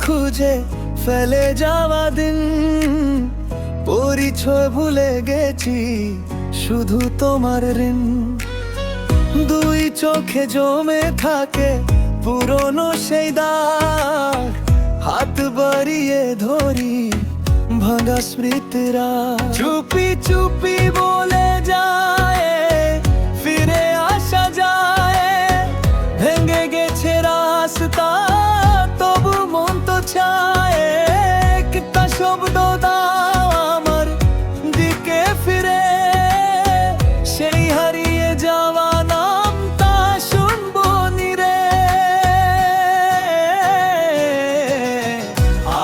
খুঁজে ফেলে যাওয়া দিন, পরিচয় ভুলে গেছি শুধু তোমার ঋণ। দুই চোখে জমে থাকে পুরনো সেই দাগ, হাত বাড়িয়ে ধরি ভাঙা স্মৃতিরা। চুপি চুপি বলে যায় ফিরে আসা যায়, ভেঙে গেছে রাস্তা তবু মন তো চায় একটা শব্দ দাও আমার দিকে ফিরে, সেই হারিয়ে যাওয়া নামটা শুনবো নিরে।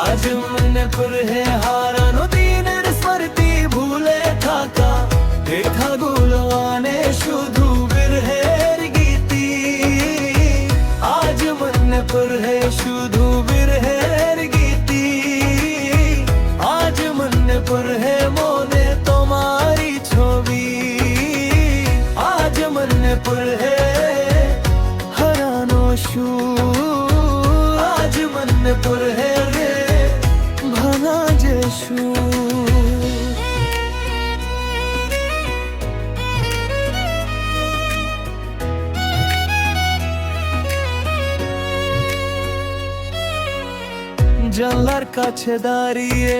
আজ মনে করে হারানো দিনের স্মৃতি ভুলে থাকা, লেখাগুলো আনে শুধু বিরহের গীতি। আজ মনে করে শুধু বিরহের গীতি, আজ মনে করে মনে তোমারই ছবি। আজ মনে পড়ে হারানো সুর, আজ মনে পড়ে রে ভাঙা যে সুর। জানলার কাছে দাঁড়িয়ে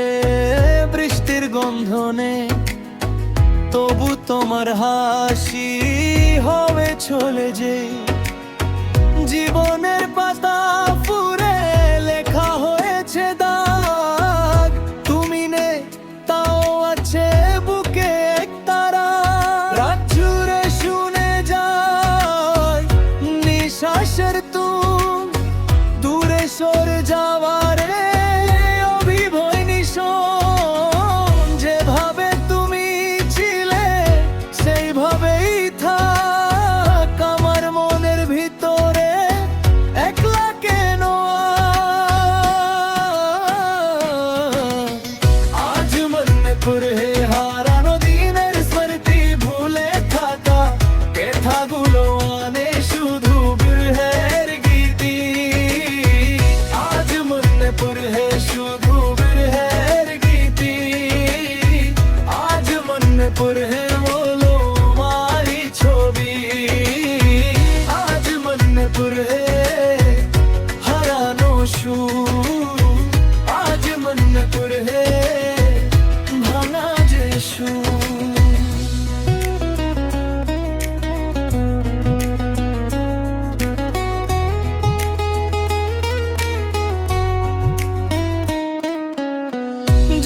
বৃষ্টির গন্ধনে, তবু তোমার হাসি হবে চলে যে। জীবনের পাতা ফুরে লেখা হয়েছে দাগ, তুমি নে তাও আছে বুকে এক তারা। রাত জুড়ে শুনে যায় নিঃশ্বাসের তুম, দূরে সরে যাওয়ার অভিভয় নিশন। যেভাবে তুমি ছিলে সেইভাবেই থাক আমার মনের ভিতরে, একলা কেন আজ মনে করে হারানো দিনের স্মৃতি ভুলে থাকা, কথাগুলো আনে শুধু বিরহের গীতি। আজ মনে পড়ে শুধু বিরহের গীতি, আজ মনে পড়ে বলো মারি ছবি। আজ মনে পড়ে হারানো সুর, আজ মনে পড়ে ভাঙা যে সুর।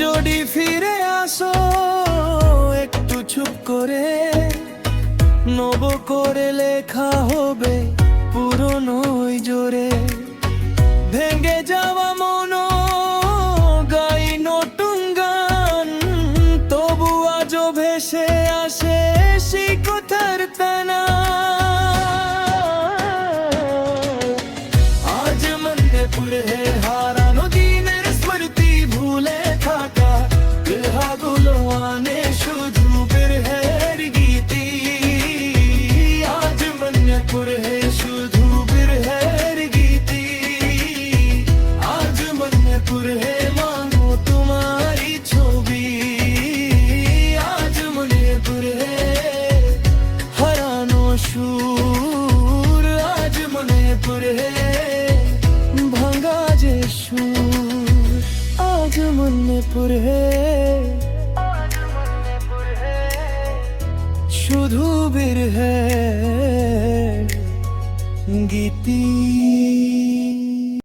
যদি ফিরে আসো একটু চুপ করে, নব করে লেখা হবে পুরনো জোরে। ভেঙে যাওয়া মন গাই নতুন গান, তবু আজও ভেসে আসে সেই কথার টানা। আজ মনে পড়ে হারানো দিনের স্মৃতি ভুলে থাকা, লেখাগুলো আনে শুধু বিরহের গীতি। আজ মনে পড়ে শুধু বিরহের গীতি, আজ মনে পড়ে মানো তোমারই ছবি। আজ মনে পড়ে হারানো সুর, আজ মনে পড়ে ভাঙা যে সুর। আজ মনে পড়ে শুধু বিরহের গীতি।